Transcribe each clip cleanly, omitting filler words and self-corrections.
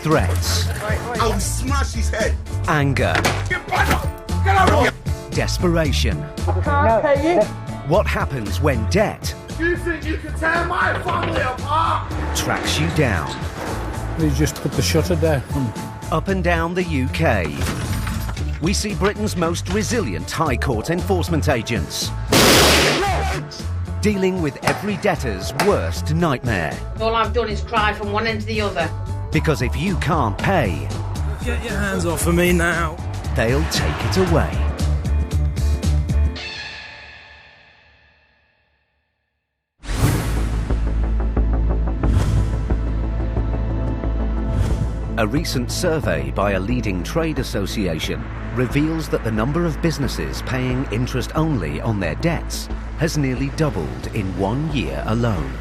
threats. I'll smash his head. Anger. Get out of here. Desperation. I can't pay it. What happens when debt You think you can tear my family apart? tracks you down? They just put the shutter down. Up and down the UK, we see Britain's most resilient High Court enforcement agents dealing with every debtor's worst nightmare. All I've done is cry from one end to the other. Because if you can't pay, Get your hands off of me now. they'll take it away. A recent survey by a leading trade association reveals that the number of businesses paying interest only on their debts has nearly doubled in 1 year alone.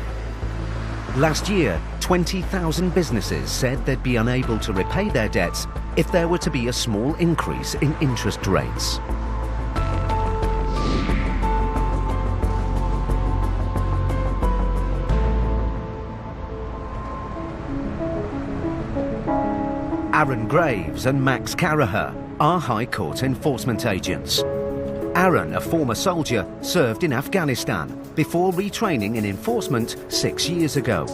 Last year, 20,000 businesses said they'd be unable to repay their debts if there were to be a small increase in interest rates. Aaron Graves and Max Caraher are High Court enforcement agents. Aaron, a former soldier, served in Afghanistan before retraining in enforcement 6 years ago.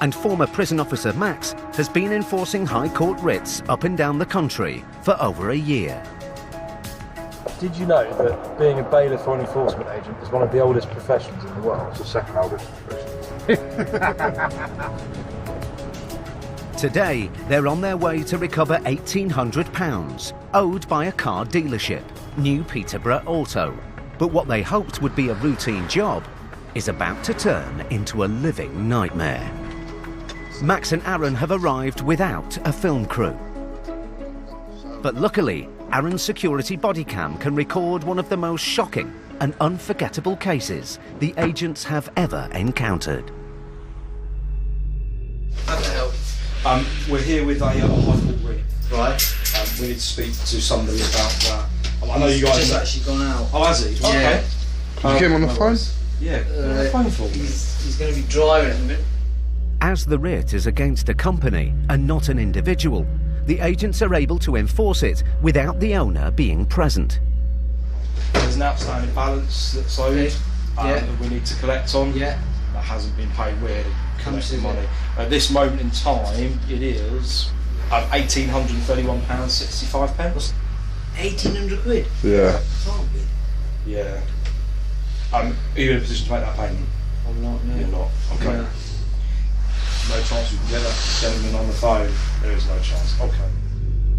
And former prison officer Max has been enforcing High Court writs up and down the country for over a year. Did you know that being a bailiff or an enforcement agent is one of the oldest professions in the world? It's the second oldest profession. Today, they're on their way to recover £1,800 owed by a car dealership, New Peterborough Auto. But what they hoped would be a routine job is about to turn into a living nightmare. Max and Aaron have arrived without a film crew. But luckily, Aaron's security body cam can record one of the most shocking and unforgettable cases the agents have ever encountered. How can I help? We're here with a High Court writ. Right. We need to speak to somebody about that. I know you guys. He's just actually gone out. Oh, has he? Yeah. Okay. Did you get him on the phone? Yeah. The phone for? He's going to be driving at the minute. As the writ is against a company and not an individual, the agents are able to enforce it without the owner being present. There's an outstanding balance that's owed that we need to collect on. Yeah. That hasn't been paid. We're collecting much is money. At this moment in time, it is £1,831.65. 1,800 quid? Yeah. Can't be. Yeah. Are you in a position to make that payment? I'm not, no. You're not. Okay. No. No chance you can get that gentleman on the phone. There is no chance. Okay.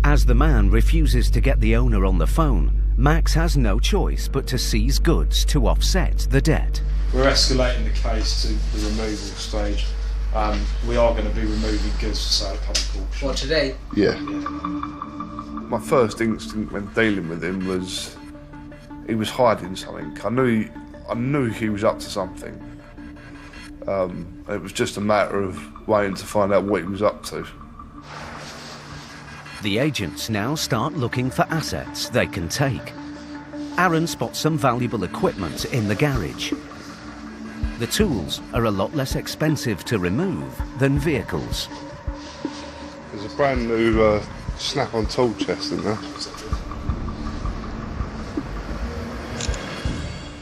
As the man refuses to get the owner on the phone, Max has no choice but to seize goods to offset the debt. We're escalating the case to the removal stage. We are going to be removing goods for sale at public auction. What, today? Yeah. My first instinct when dealing with him was he was hiding something. I knew he was up to something. It was just a matter of waiting to find out what he was up to. The agents now start looking for assets they can take. Aaron spots some valuable equipment in the garage. The tools are a lot less expensive to remove than vehicles. There's a brand new snap-on tool chest in there.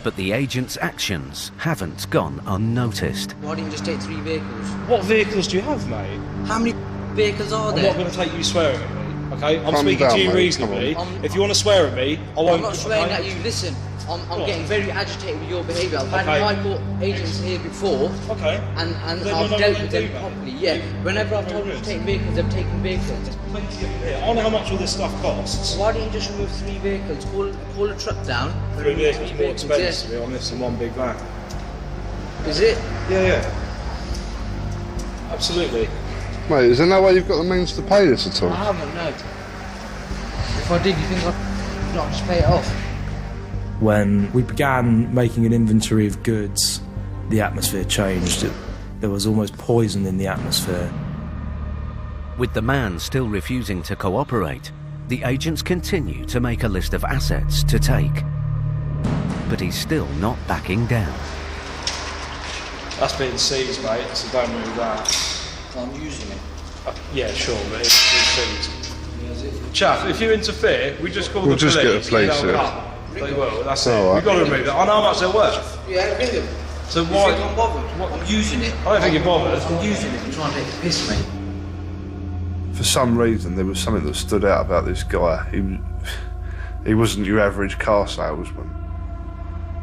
But the agents' actions haven't gone unnoticed. Why didn't you just take 3 vehicles? What vehicles do you have, mate? How many vehicles are I'm there? not going to take you swearing at me, okay? I'm Calm speaking down, to you mate, reasonably. come on. If you want to swear at me, I won't. I'm not swearing okay? at you. Listen, I'm What? getting very agitated with your behaviour. I've had Okay. High Court agents here before, Okay. and Then I've you're not dealt gonna with do them that. properly. Yeah. Whenever I've told them to take vehicles, they've taken vehicles. Plenty of here. I know how much all this stuff costs. Why don't you just remove 3 vehicles? Call a truck down. 3 vehicles more yeah. expensive, to be honest, than one big van. Is it? Yeah. Absolutely. Mate, is there no way you've got the means to pay this at all? I haven't, no. If I did, you think I'd not just pay it off? When we began making an inventory of goods, the atmosphere changed. There was almost poison in the atmosphere. With the man still refusing to cooperate, the agents continue to make a list of assets to take. But he's still not backing down. That's being seized, mate, so don't move that. I'm using it. Yeah, sure, but it's seized. Chaff, if you interfere, we just call the police. We'll just get the police here. They will, that's it. All right. We've got to remove it. I know how much they're worth. Yeah, bring them. So You why? think I'm bothered? I'm using it. I don't think you're bothered. I'm using it. I'm trying to take the piss, mate. For some reason, there was something that stood out about this guy. He wasn't your average car salesman.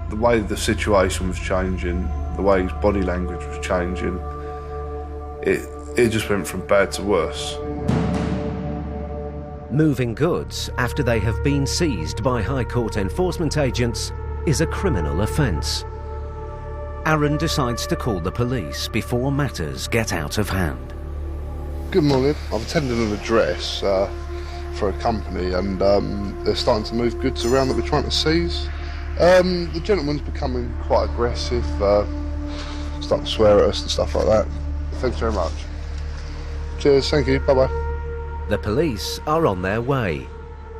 The way the situation was changing, the way his body language was changing, it just went from bad to worse. Moving goods after they have been seized by High Court enforcement agents is a criminal offence. Aaron decides to call the police before matters get out of hand. Good morning. I'm attending an address for a company, and they're starting to move goods around that we're trying to seize. The gentleman's becoming quite aggressive, starting to swear at us and stuff like that. Thanks very much. Cheers, thank you, bye-bye. The police are on their way.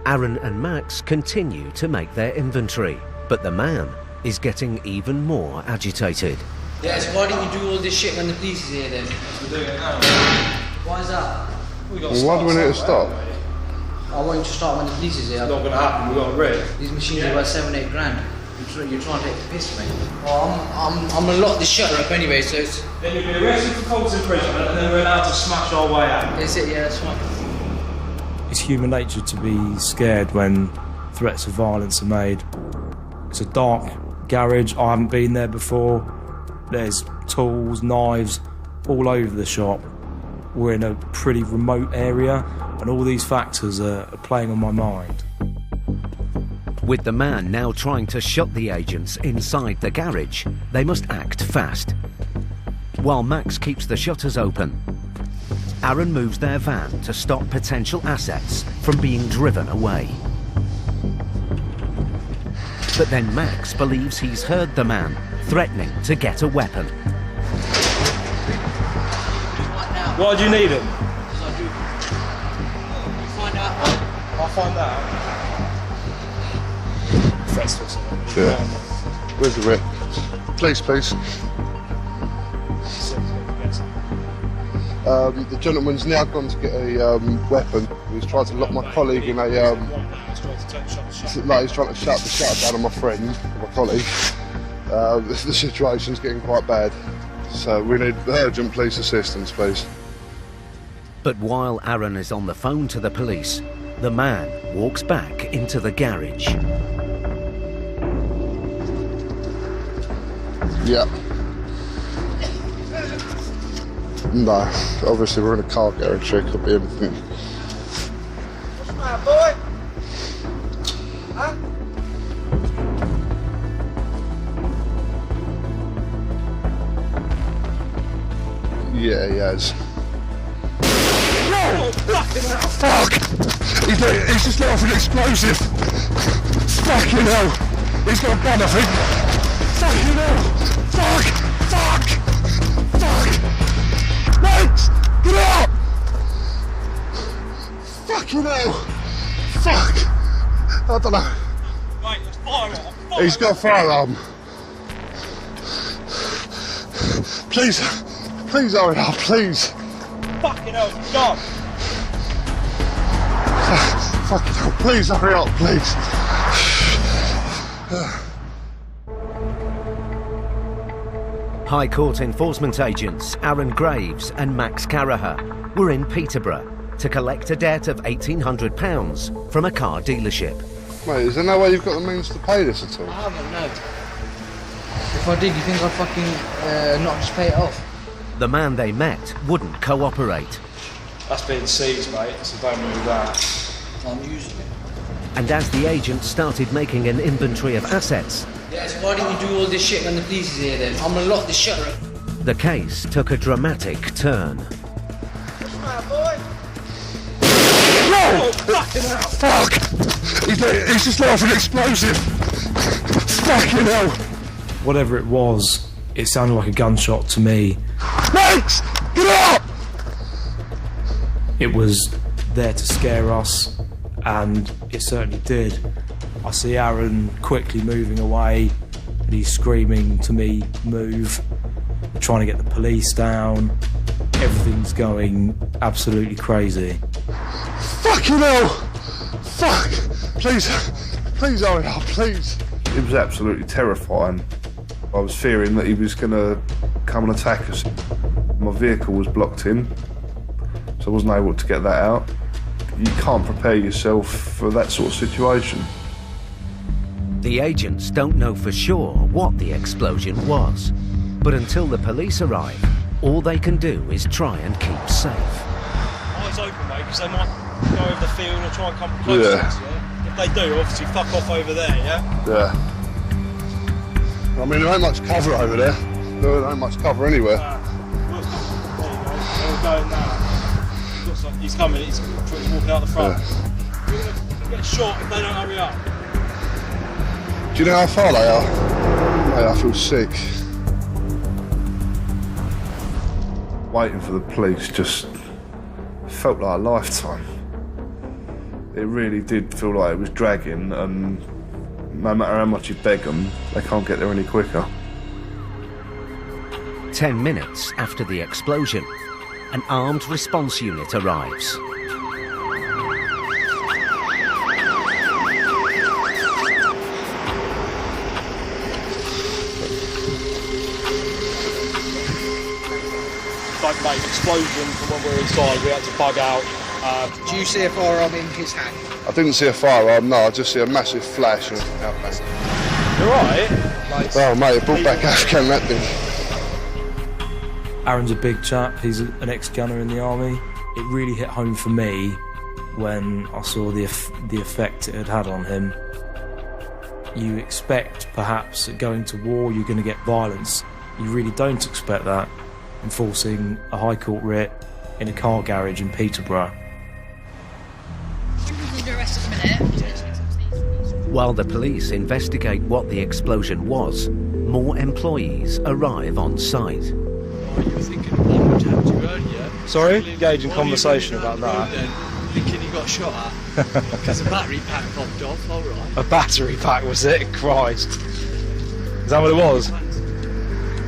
Aaron and Max continue to make their inventory, but the man is getting even more agitated. Yeah, so why didn't you do all this shit when the police is here then? We're doing it now. Why is that? Well, why do we need to stop? I want you to start when the police is here. It's not going to happen, we've got to rig. These machines are worth 7-8 grand. You're trying to take the piss, mate. Well, I'm gonna lock this shutter up anyway, so it's... Then you'll be arrested for false imprisonment, and then we're allowed to smash our way out. That's it, yeah, that's fine. It's human nature to be scared when threats of violence are made. It's a dark garage, I haven't been there before. There's tools, knives, all over the shop. We're in a pretty remote area, and all these factors are playing on my mind. With the man now trying to shut the agents inside the garage, they must act fast. While Max keeps the shutters open, Aaron moves their van to stop potential assets from being driven away. But then Max believes he's heard the man threatening to get a weapon. Why do you need him? Find out. I'll find out. Threats to us. Yeah. Where's the writ? Please. The gentleman's now gone to get a weapon. He's tried to lock my colleague in a... he's trying to shut the shutter down on my friend, my colleague. The situation's getting quite bad. So we need urgent police assistance, please. But while Aaron is on the phone to the police, the man walks back into the garage. Yeah. No, obviously we're in a car garage, so it could be anything. What's the matter, boy? Huh? Yeah, he has. No! Fuck! He's just let off an explosive! Fucking hell! He's got a gun, I think! Fucking hell! Fuck! Mate! Get out! Fucking hell! Fuck! I don't know. Mate, there's firearm. He's got a firearm. Please hurry up, please. Fucking hell, God. Fucking hell, please hurry up, please. High Court enforcement agents Aaron Graves and Max Caraher were in Peterborough to collect a debt of £1,800 from a car dealership. Mate, is there no way you've got the means to pay this at all? I haven't, no. If I did, you think I'd fucking not just pay it off? The man they met wouldn't cooperate, That's being seized, mate, so don't move that. I'm using it. and as the agents started making an inventory of assets, Yeah, so why didn't you do all this shit when the police is here then? I'm gonna lock this shutter up. the case took a dramatic turn. What's the matter, boy? No! Fuck! He's just let off an explosive! Fucking hell! Whatever it was, it sounded like a gunshot to me. Mate! Get up! It was there to scare us, and it certainly did. I see Aaron quickly moving away, and he's screaming to me, move. We're trying to get the police down. everything's going absolutely crazy. Fucking hell! Fuck! Please hurry up, please. It was absolutely terrifying. I was fearing that he was going to come and attack us. My vehicle was blocked in, so I wasn't able to get that out. You can't prepare yourself for that sort of situation. The agents don't know for sure what the explosion was, but until the police arrive, all they can do is try and keep safe. Eyes open, mate, because they might go over the field or try and come closer. Yeah. If they do, obviously fuck off over there, yeah? Yeah. I mean, there ain't much cover over there. There ain't much cover anywhere. There you go. They're going now. He's coming, he's walking out the front. Yeah. You're going to get shot if they don't hurry up. Do you know how far they are? Mate, I feel sick. Waiting for the police just felt like a lifetime. It really did feel like it was dragging, and no matter how much you beg them, they can't get there any quicker. 10 minutes after the explosion, an armed response unit arrives. Like, mate, explosion from when we were inside, we had to bug out. Do you see a firearm in his hand? I didn't see a firearm, no, I just see a massive flash. And You're right. oh mate, it brought back Afghan, that thing. Aaron's a big chap, he's an ex-gunner in the army. It really hit home for me when I saw the effect it had had on him. You expect, perhaps, that going to war you're going to get violence. You really don't expect that, enforcing a High Court writ in a car garage in Peterborough. Under arrest at the minute. While the police investigate what the explosion was, more employees arrive on site. You were thinking of what would happen to you earlier. Sorry? Engaging conversation about that. Thinking you got shot at because the battery pack popped off, alright. A battery pack, was it? Christ. Is that what it was?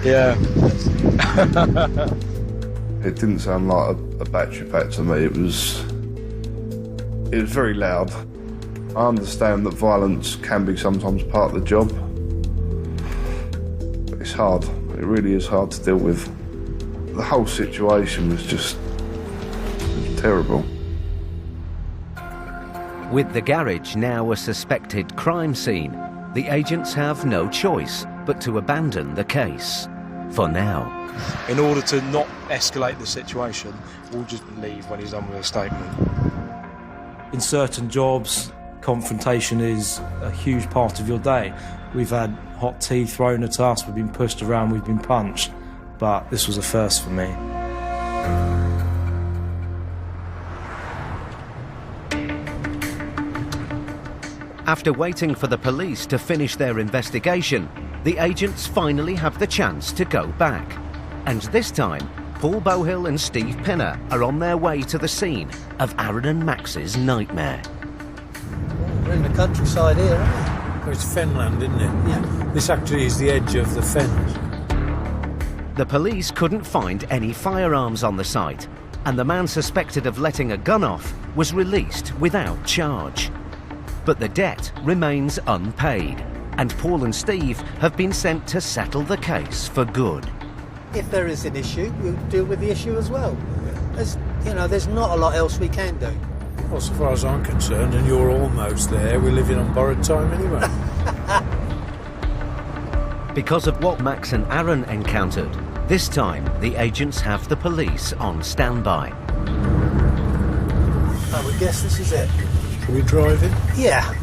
Yeah. It didn't sound like a battery pack to me, it was very loud. I understand that violence can be sometimes part of the job, but it's hard. It really is hard to deal with. The whole situation was just terrible. With the garage now a suspected crime scene, the agents have no choice but to abandon the case. For now. In order to not escalate the situation, we'll just leave when he's done with a statement. In certain jobs, confrontation is a huge part of your day. We've had hot tea thrown at us, we've been pushed around, we've been punched, but this was a first for me. After waiting for the police to finish their investigation, the agents finally have the chance to go back. And this time, Paul Bohill and Steve Pinner are on their way to the scene of Aaron and Max's nightmare. We're in the countryside here, aren't we? Well, it's fenland, isn't it? Yeah. This actually is the edge of the fens. The police couldn't find any firearms on the site, and the man suspected of letting a gun off was released without charge. But the debt remains unpaid, and Paul and Steve have been sent to settle the case for good. If there is an issue, we'll deal with the issue as well. There's not a lot else we can do. Well, so far as I'm concerned, and you're almost there, we're living on borrowed time anyway. Because of what Max and Aaron encountered, this time the agents have the police on standby. I would guess this is it. Shall we drive in? Yeah.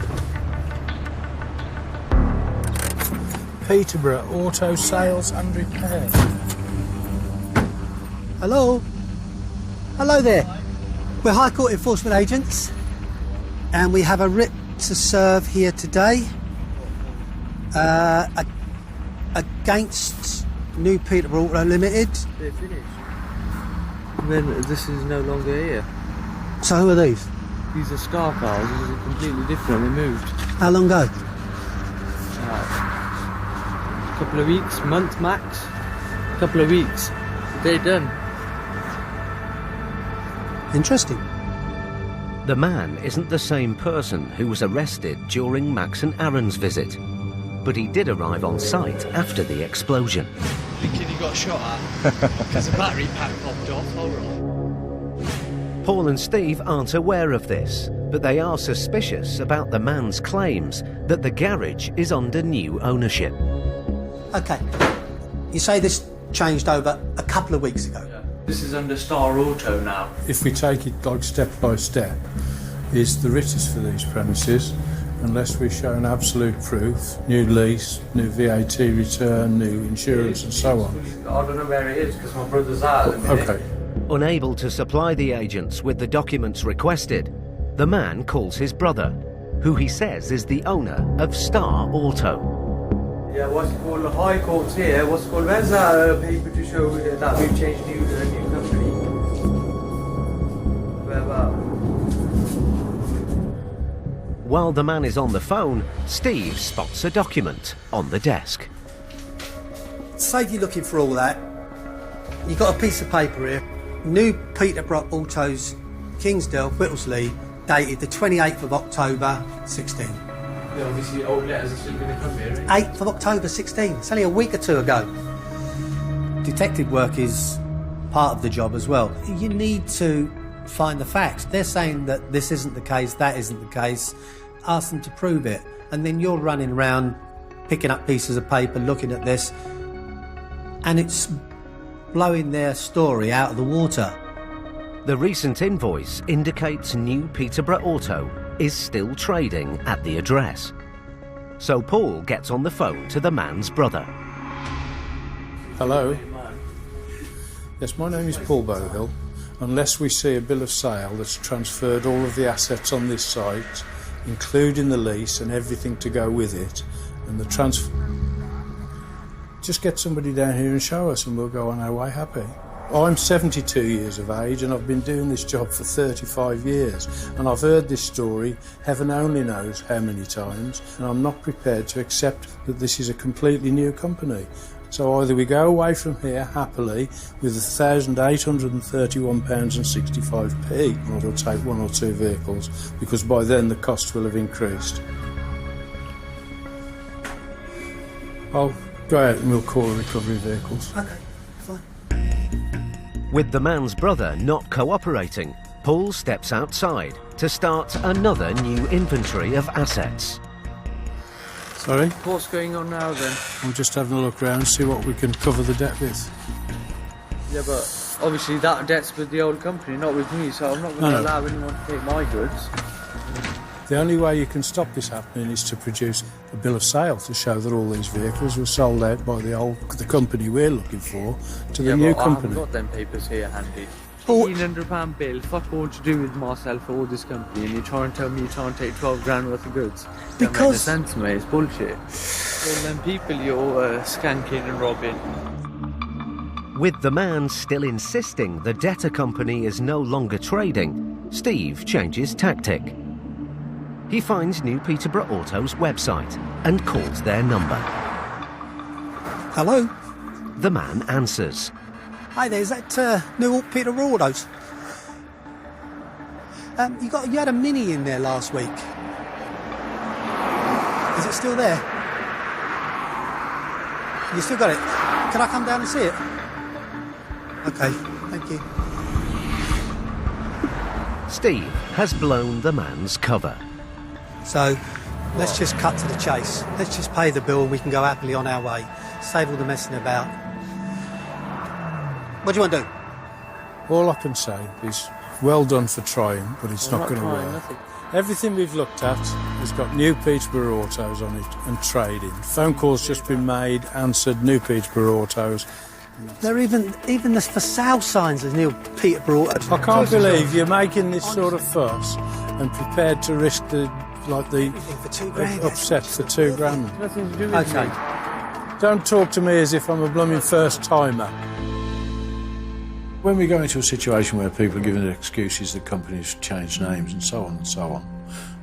Peterborough Auto Sales and Repair. Hello? Hello there. We're High Court enforcement agents, and we have a writ to serve here today against New Peterborough Auto Limited. They're finished. Then this is no longer here. So who are these? These are Scar cars. This is completely different. They moved. How long ago? A couple of weeks, month max. A couple of weeks. They're done. Interesting. The man isn't the same person who was arrested during Max and Aaron's visit, but he did arrive on site after the explosion. Thinking he got shot at because the battery pack popped off. All right. Paul and Steve aren't aware of this, but they are suspicious about the man's claims that the garage is under new ownership. Okay. You say this changed over a couple of weeks ago. This is under Star Auto now. If we take it like step by step, is the writ is for these premises, unless we show an absolute proof, new lease, new VAT return, new insurance and so on. I don't know where it is because my brother's out at the minute. Okay. Unable to supply the agents with the documents requested, the man calls his brother, who he says is the owner of Star Auto. Yeah, what's it called? The High Court's here. What's it called? Where's that paper to show that we've changed new company? Where about? While the man is on the phone, Steve spots a document on the desk. Save you looking for all that. You got a piece of paper here. New Peterborough Autos, Kingsdale, Whittlesey, dated the 28th of October, 16. Yeah, obviously old letters are still going to come here. 8th of October, 16. It's only a week or two ago. Detective work is part of the job as well. You need to find the facts. They're saying that this isn't the case, that isn't the case. Ask them to prove it. And then you're running around picking up pieces of paper, looking at this, and it's blowing their story out of the water. The recent invoice indicates new Peterborough Auto is still trading at the address. So Paul gets on the phone to the man's brother. Hello? Yes, my name is Paul Bohill. Unless we see a bill of sale that's transferred all of the assets on this site, including the lease and everything to go with it, and the transfer... Just get somebody down here and show us and we'll go on our way happy. I'm 72 years of age and I've been doing this job for 35 years and I've heard this story heaven only knows how many times, and I'm not prepared to accept that this is a completely new company. So either we go away from here happily with £1,831.65, or we'll take one or two vehicles, because by then the cost will have increased. I'll go out and we'll call the recovery vehicles. Okay, fine. With the man's brother not cooperating, Paul steps outside to start another new inventory of assets. Sorry? What's going on now then? We're just having a look around, see what we can cover the debt with. Yeah, but obviously that debt's with the old company, not with me, so I'm not going to allow anyone to take my goods. The only way you can stop this happening is to produce a bill of sale to show that all these vehicles were sold out by the company we're looking for to the new company. I haven't got them papers here handy. £1,500 bill, fuck all to do with myself or this company, and you're trying to tell me you can't take 12 grand worth of goods. That makes no sense to me, it's bullshit. All them people you're skanking and robbing. With the man still insisting the debtor company is no longer trading, Steve changes tactic. He finds New Peterborough Auto's website and calls their number. Hello? The man answers. Hi there, is that New Peterborough Autos? You had a Mini in there last week. Is it still there? You still got it? Can I come down and see it? Okay, thank you. Steve has blown the man's cover. So, let's just cut to the chase. Let's just pay the bill and we can go happily on our way. Save all the messing about. What do you want to do? All I can say is, well done for trying, but it's not going to work. Nothing. Everything we've looked at has got New Peterborough Autos on it and trading. Phone calls just been made, answered, New Peterborough Autos. They're even the for sale signs of New Peterborough Autos. I can't believe you're making this sort of fuss and prepared to risk the for 2 grand. upset for 2 grand. Nothing to do with me. Don't talk to me as if I'm a blooming first timer. When we go into a situation where people are giving excuses that companies change names and so on and so on,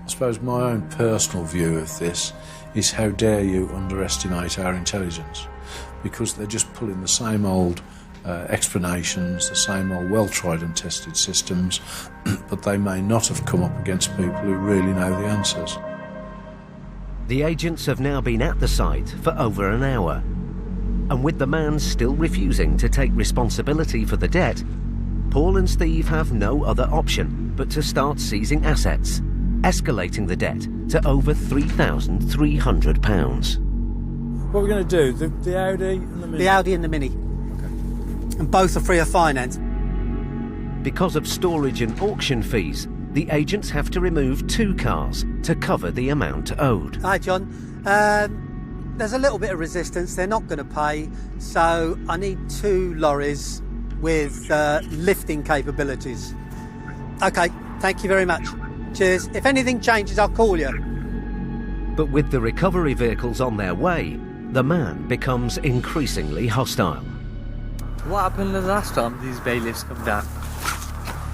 I suppose my own personal view of this is how dare you underestimate our intelligence, because they're just pulling the same old explanations, the same old well-tried and tested systems, but they may not have come up against people who really know the answers. The agents have now been at the site for over an hour, and with the man still refusing to take responsibility for the debt, Paul and Steve have no other option but to start seizing assets, escalating the debt to over £3,300. What are we going to do? The Audi and the Mini? The Audi and the Mini. And both are free of finance. Because of storage and auction fees, the agents have to remove 2 cars to cover the amount owed. Hi, John. There's a little bit of resistance. They're not going to pay, so I need 2 lorries with lifting capabilities. OK, thank you very much. Cheers. If anything changes, I'll call you. But with the recovery vehicles on their way, the man becomes increasingly hostile. What happened the last time these bailiffs come down?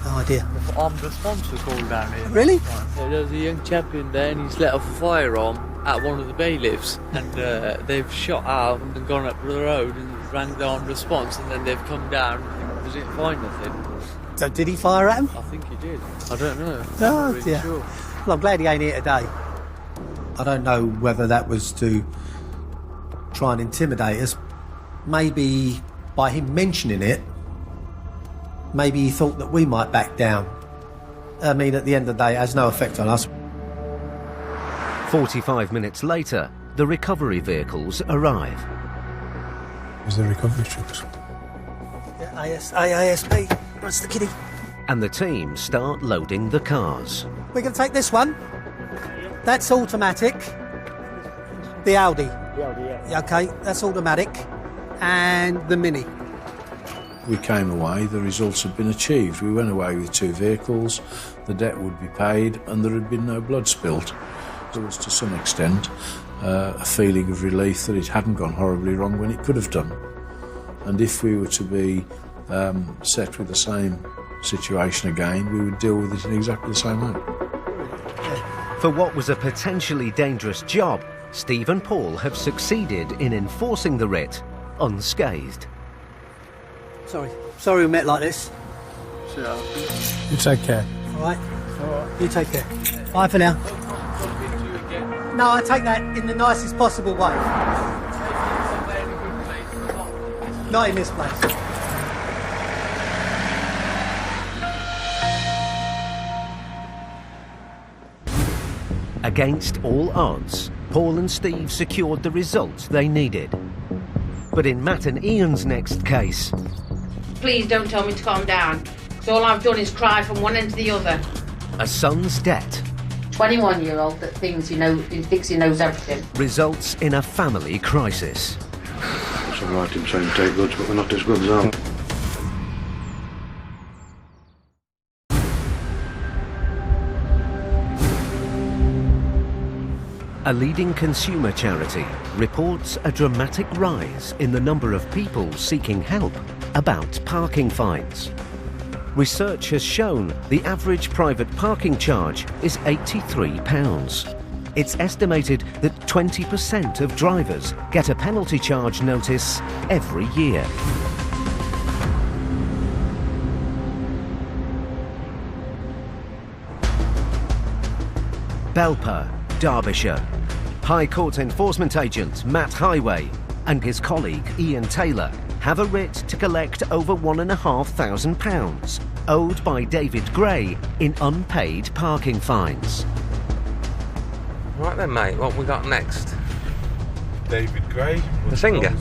No idea. The armed response was called down here. Really? So there was a young champion there and he's let off a firearm at one of the bailiffs, and they've shot out and gone up the road and rang the armed response, and then they've come down and they didn't find nothing. So did he fire at him? I think he did. I don't know. Oh, Really dear. sure. Well, I'm glad he ain't here today. I don't know whether that was to try and intimidate us. Maybe by him mentioning it, maybe he thought that we might back down. I mean, at the end of the day, it has no effect on us. 45 minutes later, the recovery vehicles arrive. Is there recovery trucks? Yeah, ASP. What's the kiddie? And the team start loading the cars. We're going to take this one. That's automatic. The Audi. The Audi, yeah. OK, that's automatic. And the Mini. We came away, the results had been achieved. We went away with 2 vehicles, the debt would be paid, and there had been no blood spilt. There was, to some extent, a feeling of relief that it hadn't gone horribly wrong when it could have done. And if we were to be set with the same situation again, we would deal with it in exactly the same way. For what was a potentially dangerous job, Steve and Paul have succeeded in enforcing the writ unscathed. Sorry we met like this. You take care. All right? You take care. Bye for now. No, I take that in the nicest possible way. Not in this place. Against all odds, Paul and Steve secured the results they needed. But in Matt and Ian's next case... Please don't tell me to calm down, because all I've done is cry from one end to the other. A son's debt... 21-year-old that thinks he knows everything. ...results in a family crisis. It's all right in saying take goods, but we're not as good as them. A leading consumer charity reports a dramatic rise in the number of people seeking help about parking fines. Research has shown the average private parking charge is £83. It's estimated that 20% of drivers get a penalty charge notice every year. Belper, Derbyshire. High Court Enforcement Agent Matt Highway and his colleague Ian Taylor have a writ to collect over £1,500 owed by David Gray in unpaid parking fines. Right then, mate, what we got next? David Gray. The singer?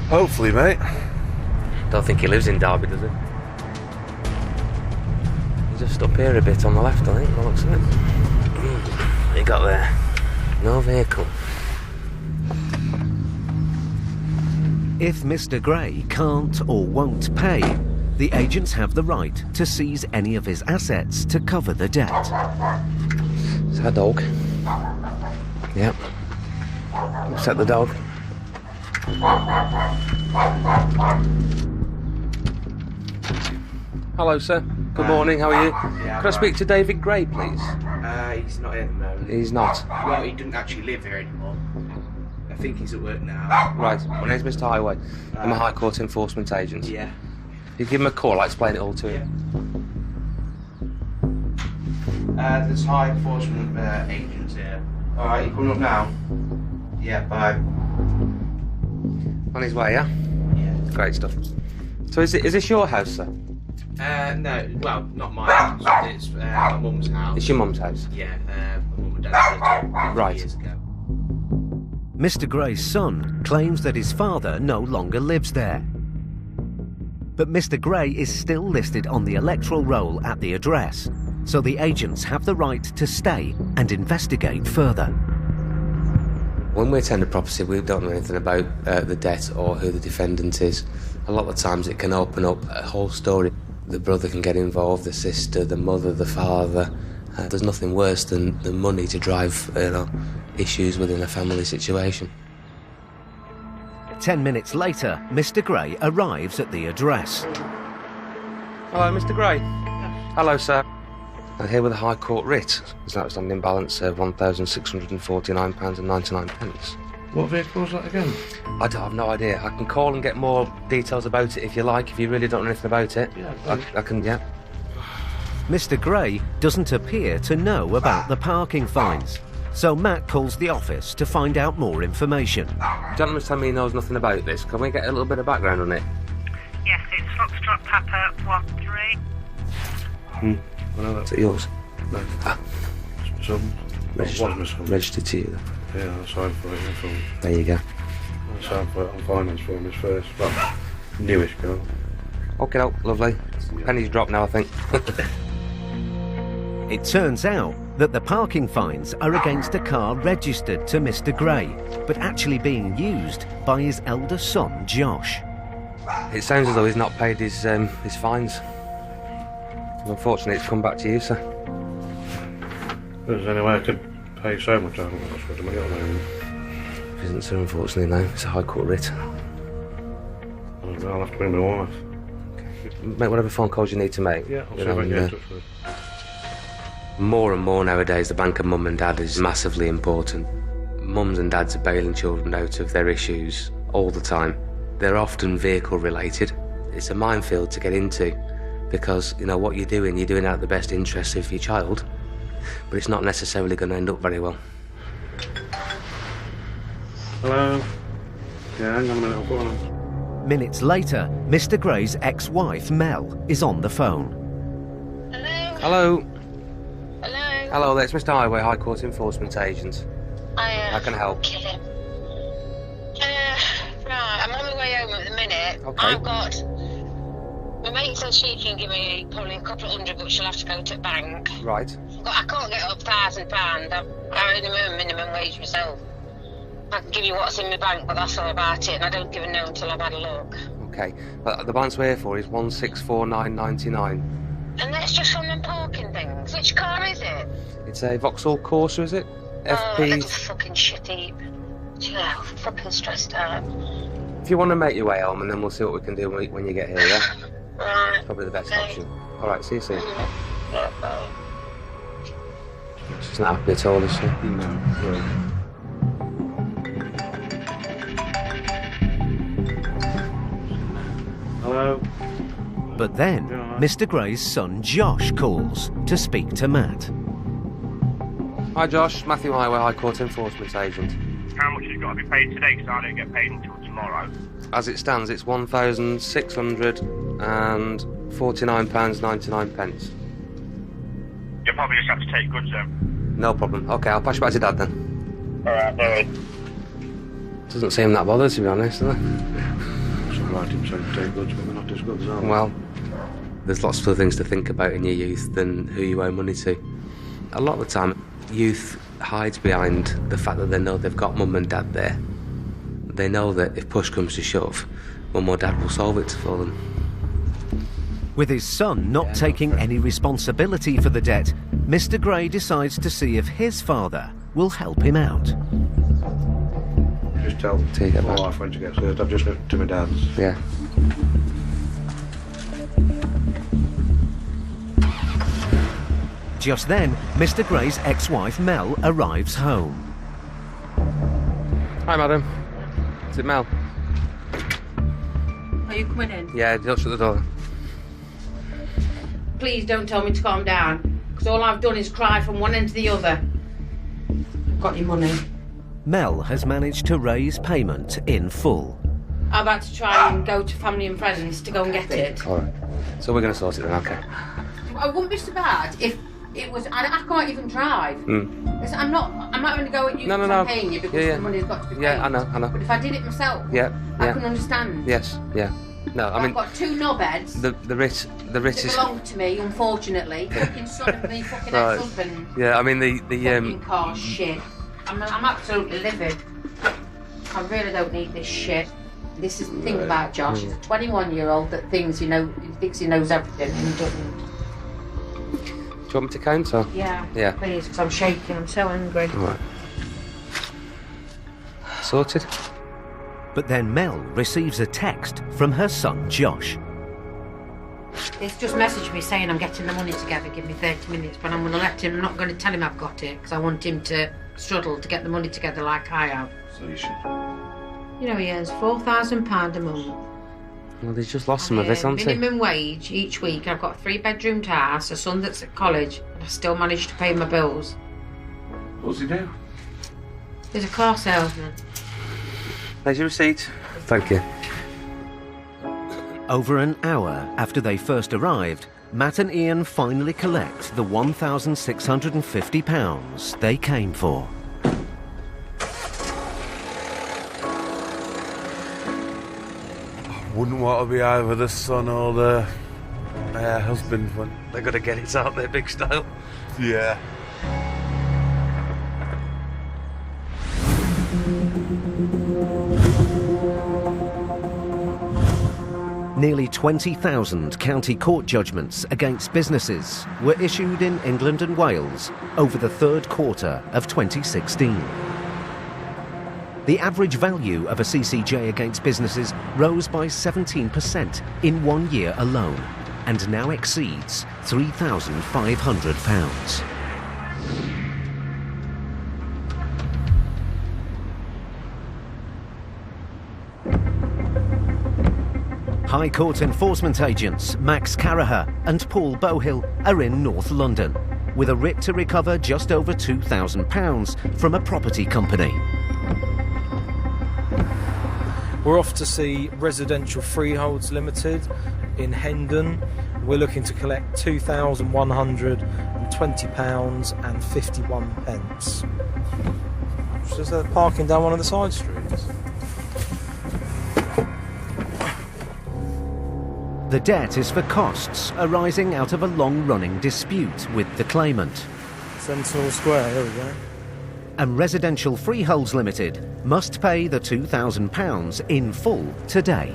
Hopefully, mate. Don't think he lives in Derby, does he? He's just up here a bit on the left, I think, by the looks of it. What you got there? No vehicle. If Mr. Gray can't or won't pay, the agents have the right to seize any of his assets to cover the debt. Is that a dog? Yep. Set the dog. Hello, sir. Good morning. How are you? Yeah, Could I speak to David Gray, please? He's not here at the moment. He's not. Well, he doesn't actually live here anymore. A think he's at work now. Right, my name's Mr. Highway. I'm a High Court enforcement agent. Yeah. You give him a call, I'll explain it all to him. There's high enforcement agents here. Alright, you coming up now? Yeah, bye. On his way, yeah? Yeah. Great stuff. So is this your house, sir? No, well, not my house. It's my mum's house. It's your mum's house? Yeah, my mum and dad split up Right. years ago. Mr. Gray's son claims that his father no longer lives there. But Mr. Gray is still listed on the electoral roll at the address, so the agents have the right to stay and investigate further. When we attend a property, we don't know anything about the debt or who the defendant is. A lot of times it can open up a whole story. The brother can get involved, the sister, the mother, the father. There's nothing worse than the money to drive, issues within a family situation. 10 minutes later, Mr. Gray arrives at the address. Hello, Mr. Gray. Hello, sir. I'm here with a High Court writ. There's an outstanding balance of £1,649.99. What vehicle was that again? I have no idea. I can call and get more details about it if you like, if you really don't know anything about it. Yeah, I can, yeah. Mr. Gray doesn't appear to know about the parking fines, so Matt calls the office to find out more information. The gentleman's telling me he knows nothing about this. Can we get a little bit of background on it? Yes, it's Foxtrot Papa 13. Is it yours? No. Ah. Some. Registered to you, then? Yeah, I signed for it. There you go. I signed for it on finance for his first, well, newish car. Okay, lovely. Penny's dropped now, I think. It turns out that the parking fines are against a car registered to Mr. Gray, but actually being used by his elder son, Josh. It sounds as though he's not paid his fines. Unfortunately, it's come back to you, sir. If there's any way I could pay so much, I haven't got much money at the moment. It isn't, sir, unfortunately, no. It's a High Court writ. I'll have to bring my wife. Make whatever phone calls you need to make. Yeah, I'll see if I can get in touch with her. More and more nowadays, the bank of mum and dad is massively important. Mums and dads are bailing children out of their issues all the time. They're often vehicle related. It's a minefield to get into because, what you're doing out the best interests of your child, but it's not necessarily going to end up very well. Hello? Yeah, hang on a minute, I'll go on. Minutes later, Mr. Gray's ex-wife, Mel, is on the phone. Hello? Hello? Hello there, it's Mr. Highway, High Court enforcement agent. How can I help? Right, I'm on my way home at the minute. Okay. I've got... My mate says she can give me probably a couple of hundred, but she'll have to go to the bank. Right. I can't get up £1,000. I earn minimum wage myself. I can give you what's in my bank, but that's all about it, and I don't even know until I've had a look. Okay, but the balance we're here for is 1,649.99. And that's just from them parking things. Which car is it? It's a Vauxhall Corsa, is it? Oh, FP... little fucking shit heap. Yeah, I'm fucking stressed out. If you want to make your way home, and then we'll see what we can do when you get here, yeah? Right. Probably the best option. Alright, see you soon. Yeah, bye. She's not happy at all, is she? No. Hello? But then, Mr. Gray's son, Josh, calls to speak to Matt. Hi Josh, Matthew Highway, High Court enforcement agent. How much has got to be paid today? Because I don't get paid until tomorrow. As it stands, it's £1,649.99. You'll probably just have to take goods then. No problem. Okay, I'll pass you back to Dad then. Alright, bye. Doesn't seem that bothered, to be honest, does it? It's all right him saying take goods, but they're not as good as ours. Well, there's lots of other things to think about in your youth than who you owe money to. A lot of the time, youth hides behind the fact that they know they've got mum and dad there. They know that if push comes to shove, mum or dad will solve it for them. With his son not taking any responsibility for the debt, Mr. Gray decides to see if his father will help him out. Just tell my wife when she gets hurt. I've just left to my dad's. Yeah. Just then, Mr. Gray's ex-wife Mel arrives home. Hi, madam. Is it Mel? Are you coming in? Yeah, don't shut the door. Please don't tell me to calm down, because all I've done is cry from one end to the other. I've got your money. Mel has managed to raise payment in full. I've had to try and go to family and friends to go and get it. All right. So we're going to sort it then, okay? It wouldn't be so bad if it was. I can't even drive. Listen, I'm not going to go at you because I'm paying you because the money's got to be paid. Yeah, I know. But if I did it myself, I can understand. Yes, yeah. No, I mean, I've got 2 knobheads. The writ is belong to me, unfortunately. Fucking son of me, fucking ex-husband. Yeah, I mean the fucking car shit. I'm absolutely livid. I really don't need this shit. This is the thing about Josh. He's a 21-year-old that thinks he knows everything and doesn't. Do you want me to count or? Yeah. Yeah. Please, because I'm shaking. I'm so angry. All right. Sorted. But then Mel receives a text from her son Josh. He's just messaged me saying I'm getting the money together, give me 30 minutes, but I'm going to let him, I'm not going to tell him I've got it, because I want him to struggle to get the money together like I have. So you should. You know, he earns £4,000 a month. Well, he's just lost some of it, hasn't he? Minimum wage each week. I've got a 3-bedroom house, a son that's at college, and I still manage to pay my bills. What's he do? He's a car salesman. There's your receipt. Thank you. Over an hour after they first arrived, Matt and Ian finally collect the £1,650 they came for. I wouldn't want to be either the son or the husband when They're going to get it out there, big style. Yeah. Nearly 20,000 county court judgments against businesses were issued in England and Wales over the third quarter of 2016. The average value of a CCJ against businesses rose by 17% in 1 year alone and now exceeds £3,500. High Court enforcement agents Max Caraher and Paul Bohill are in North London with a writ to recover just over £2,000 from a property company. We're off to see Residential Freeholds Limited in Hendon. We're looking to collect £2,120.51. Just parking down one of the side streets. The debt is for costs arising out of a long-running dispute with the claimant. Sentinel Square, there we go. And Residential Freeholds Limited must pay the £2,000 in full today.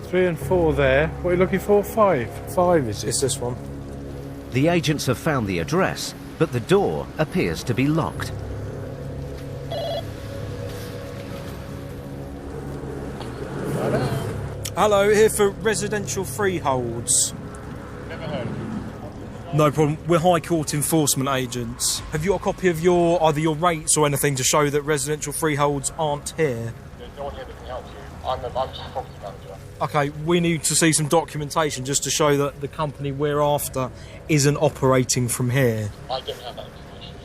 3 and 4 there. What are you looking for? 5? 5 is it? It's this one. The agents have found the address, but the door appears to be locked. Hello, here for Residential Freeholds. Never heard of it. No problem. We're High Court enforcement agents. Have you got a copy of either your rates or anything to show that Residential Freeholds aren't here? There's no one here that can help you. I'm just a property manager. Okay, we need to see some documentation just to show that the company we're after isn't operating from here. I don't have that information.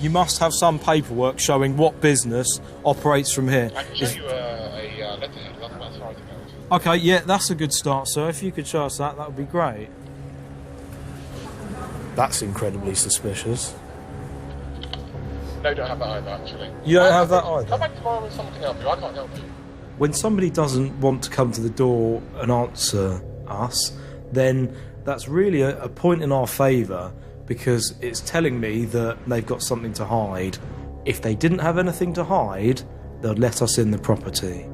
You must have some paperwork showing what business operates from here. I can show you a letterhead. That's about as far as it goes. Okay, yeah, that's a good start, sir. If you could show us that, that would be great. That's incredibly suspicious. No, don't have that either, actually. You don't have that either? Come back tomorrow and someone can help you. I can't help you. When somebody doesn't want to come to the door and answer us, then that's really a point in our favour, because it's telling me that they've got something to hide. If they didn't have anything to hide, they'd let us in the property.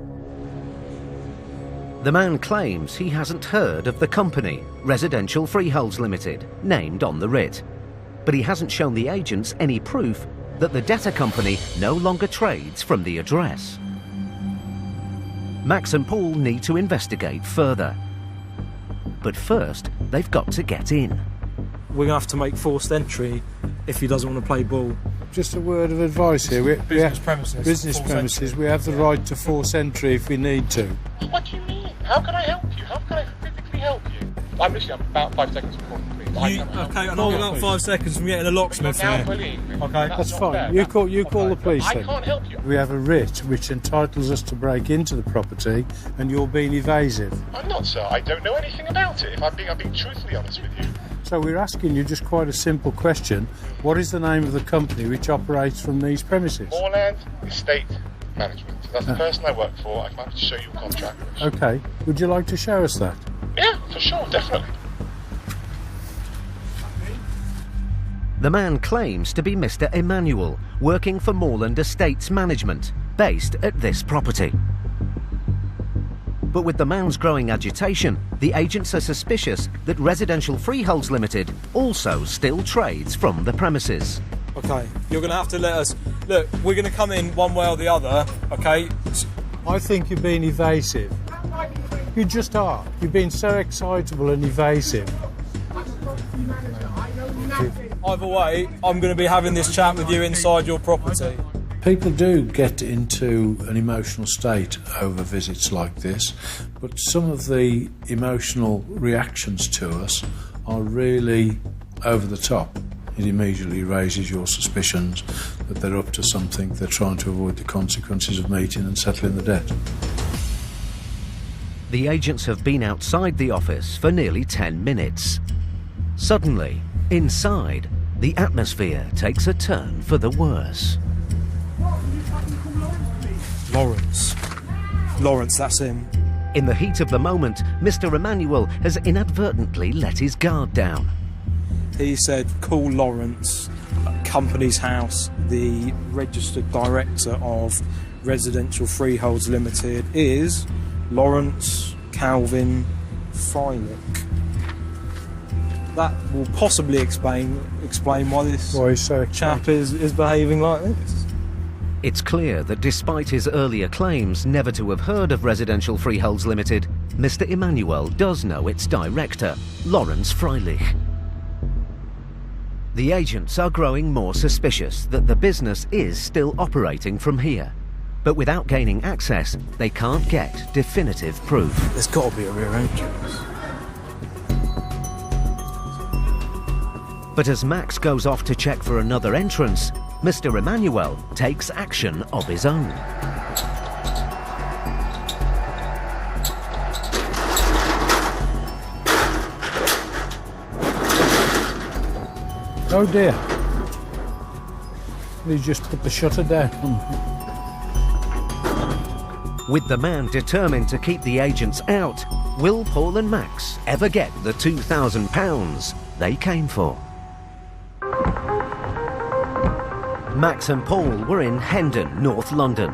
The man claims he hasn't heard of the company, Residential Freeholds Limited, named on the writ. But he hasn't shown the agents any proof that the debtor company no longer trades from the address. Max and Paul need to investigate further. But first, they've got to get in. We're going to have to make forced entry if he doesn't want to play ball. Just a word of advice here. Business premises. Business Force premises. entry. We have the right to force entry if we need to. What do you mean? How can I help you? How can I physically help you? I'm about 5 seconds before the police. Okay, and I'm about 5 seconds from getting a locksmith Now here. believe me. Okay, That's fine. You call the police I then. can't help you. We have a writ which entitles us to break into the property, and you're being evasive. I'm not, sir. I don't know anything about it. If I'm being truthfully honest with you. So we're asking you just quite a simple question. What is the name of the company which operates from these premises? Moorland Estate Management. That's the person I work for. I'm happy to show you a contract. Okay. Would you like to show us that? Yeah, for sure, definitely. The man claims to be Mr. Emmanuel, working for Moorland Estates Management, based at this property. But with the man's growing agitation, the agents are suspicious that Residential Freeholds Limited also still trades from the premises. Okay, you're going to have to let us... Look, we're going to come in one way or the other, okay? I think you're being evasive. You just are. You're being so excitable and evasive. Either way, I'm going to be having this chat with you inside your property. People do get into an emotional state over visits like this, but some of the emotional reactions to us are really over the top. It immediately raises your suspicions that they're up to something, they're trying to avoid the consequences of meeting and settling the debt. The agents have been outside the office for nearly 10 minutes. Suddenly, inside, the atmosphere takes a turn for the worse. Lawrence, that's him. In the heat of the moment, Mr. Emmanuel has inadvertently let his guard down. He said, call Lawrence, company's house. The registered director of Residential Freeholds Limited is Lawrence Calvin Freilich. That will possibly explain why this chap is behaving like this. It's clear that despite his earlier claims never to have heard of Residential Freeholds Limited, Mr. Emmanuel does know its director, Lawrence Freilich. The agents are growing more suspicious that the business is still operating from here. But without gaining access, they can't get definitive proof. There's got to be a rear entrance. But as Max goes off to check for another entrance, Mr. Emmanuel takes action of his own. Oh dear. He just put the shutter down. With the man determined to keep the agents out, will Paul and Max ever get the £2,000 they came for? Max and Paul were in Hendon, North London,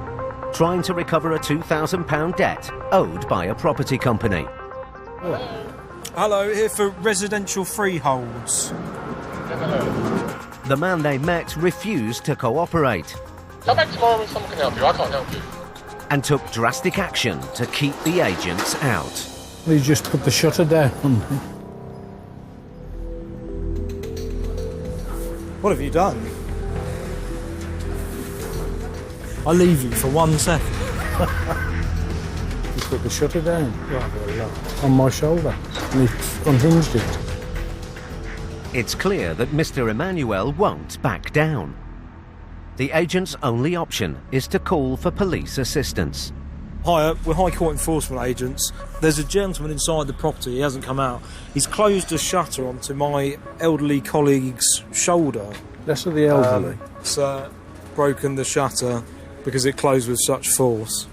trying to recover a £2,000 debt owed by a property company. Hello, here for Residential Freeholds. The man they met refused to cooperate Come back tomorrow when someone can help you. I can't help you. and took drastic action to keep the agents out. He just put the shutter down. What have you done? I'll leave you for 1 second. He put the shutter down on my shoulder and he unhinged it. It's clear that Mr. Emmanuel won't back down. The agent's only option is to call for police assistance. Hi, we're High Court enforcement agents. There's a gentleman inside the property, he hasn't come out. He's closed a shutter onto my elderly colleague's shoulder. Less of the elderly. It's broken the shutter because it closed with such force.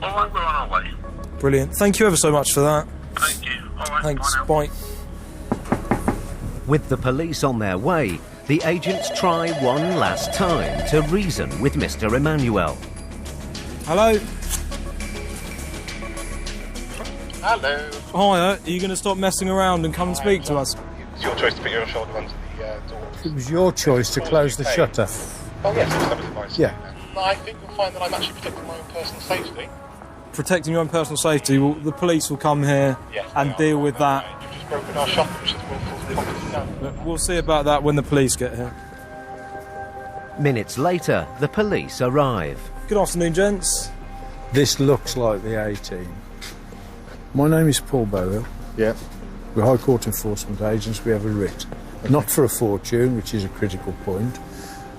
Alright, we're on our way. Brilliant. Thank you ever so much for that. Thank you. Alright, Thanks, bye now. bye. With the police on their way, the agents try one last time to reason with Mr. Emmanuel. Hello? Hello. Hi, are you going to stop messing around and come and speak to us? It's your choice to put your shoulder onto the door. It was your choice to close the shutter. Oh yes, that was advice. Yeah. I think you'll find that I'm actually protecting my own personal safety. Protecting your own personal safety, well, the police will come here and deal with that. You've just broken our shutter, which is willful property damage. We'll see about that when the police get here. Minutes later, the police arrive. Good afternoon, gents. This looks like the A-team. My name is Paul Bowill. Yeah. We're High Court enforcement agents. We have a writ. Not for a fortune, which is a critical point.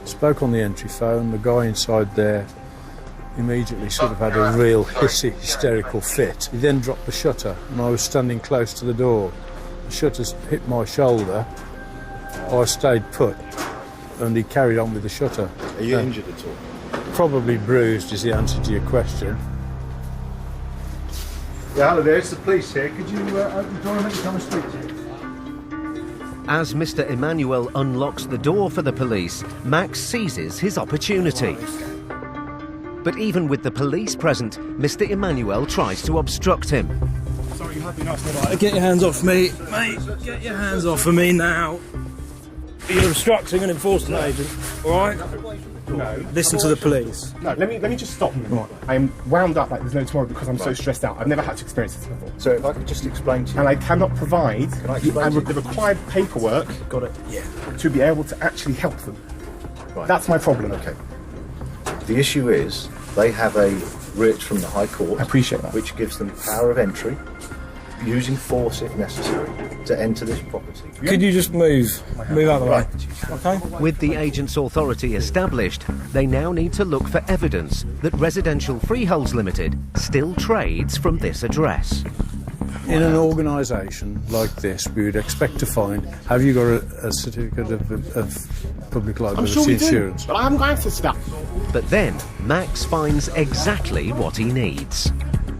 Spoke on the entry phone. The guy inside there immediately sort of had a real hissy, hysterical fit. He then dropped the shutter, and I was standing close to the door. The shutter's hit my shoulder. I stayed put, and he carried on with the shutter. Are you injured at all? Probably bruised is the answer to your question. Yeah, hello there, it's the police here. Could you open the door and let me come and speak to you? As Mr. Emmanuel unlocks the door for the police, Max seizes his opportunity. But even with the police present, Mr. Emmanuel tries to obstruct him. Sorry, you have been nice to Get your hands off me, mate. Get your hands off of me now. You're obstructing an enforcement agent, all right? No. Listen to the police. No, let me just stop you. Right. I am wound up like there's no tomorrow because I'm so stressed out. I've never had to experience this before. So if I could just explain to you... And I cannot provide the required paperwork Got it. Yeah. to be able to actually help them. Right. That's my problem. Okay. The issue is they have a writ from the High Court. I appreciate that. Which gives them power of entry, using force if necessary, to enter this property. Could you just move out of the way? Okay. With the agent's authority established, they now need to look for evidence that Residential Freeholds Limited still trades from this address. In an organisation like this, we would expect to find, have you got a certificate of public liability I'm sure we insurance? do, but I haven't got access to that. But then, Max finds exactly what he needs.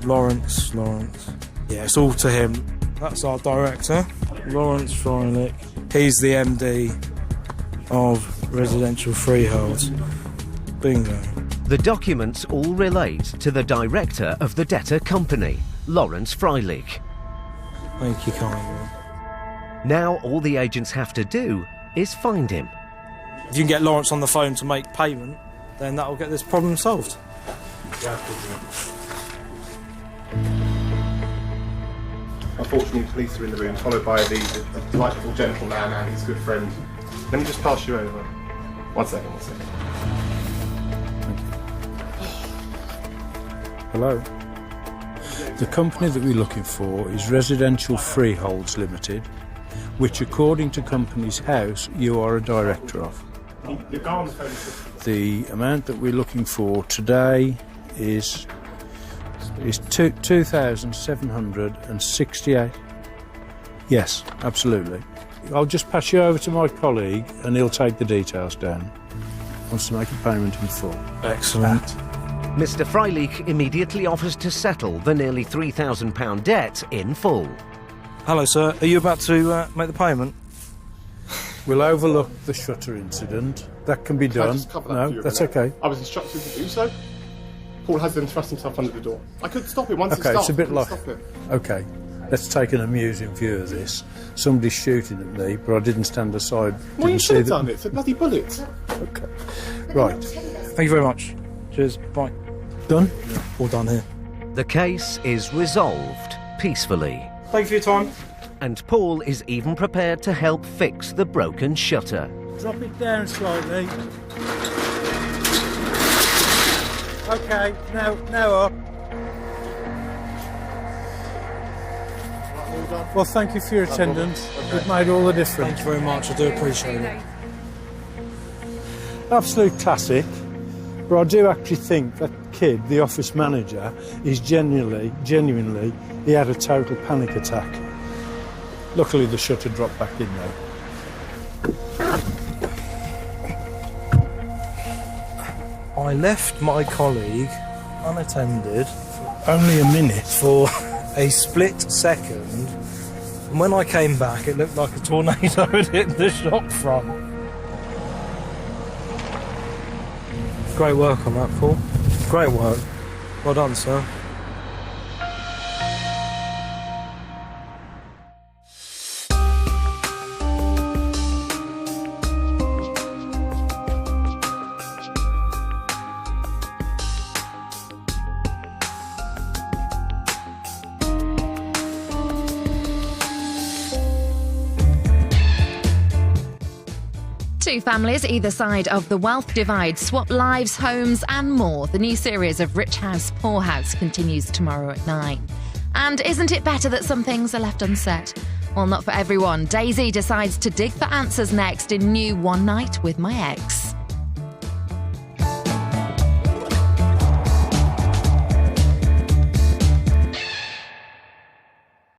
Lawrence. Yeah, it's all to him. That's our director, Lawrence Freilich. He's the MD of Residential Freeholds. Bingo. The documents all relate to the director of the debtor company, Lawrence Freilich. Thank you kindly. Now all the agents have to do is find him. If you can get Lawrence on the phone to make payment, then that'll get this problem solved. Unfortunately, the police are in the room, followed by the delightful gentleman and his good friend. Let me just pass you over. One second. Hello. The company that we're looking for is Residential Freeholds Limited, which, according to Companies House, you are a director of. You go on the phone. The amount that we're looking for today is 2,768. Yes, absolutely. I'll just pass you over to my colleague and he'll take the details down. Wants to make a payment in full. Excellent. Mr. Freilich immediately offers to settle the nearly £3,000 debt in full. Hello, sir. Are you about to make the payment? We'll overlook the shutter incident. That can be done. No, that's okay. I was instructed to do so. Paul has then thrust himself under the door. I could stop it once it Okay, starts. it's a bit like... Stop it. Okay, let's take an amusing view of this. Somebody's shooting at me, but I didn't stand aside. Well, you should have done it. It's a bloody bullet. Okay. Right. Thank you very much. Cheers. Bye. Done? All done here. The case is resolved peacefully. Thank you for your time. And Paul is even prepared to help fix the broken shutter. Drop it down slightly. Okay, now up. Well, thank you for your attendance. It made all the difference. Thank you very much. I do appreciate it. Absolute classic. But I do actually think that kid, the office manager, is genuinely, he had a total panic attack. Luckily, the shutter dropped back in though. I left my colleague unattended for only a minute for a split second. And when I came back, it looked like a tornado had hit the shop front. Great work on that, Paul. Great work. Well done, sir. Two families either side of the wealth divide swap lives, homes and more. The new series of Rich House, Poor House continues tomorrow at 9. And isn't it better that some things are left unsaid? Well, not for everyone. Daisy decides to dig for answers next in new One Night with My Ex.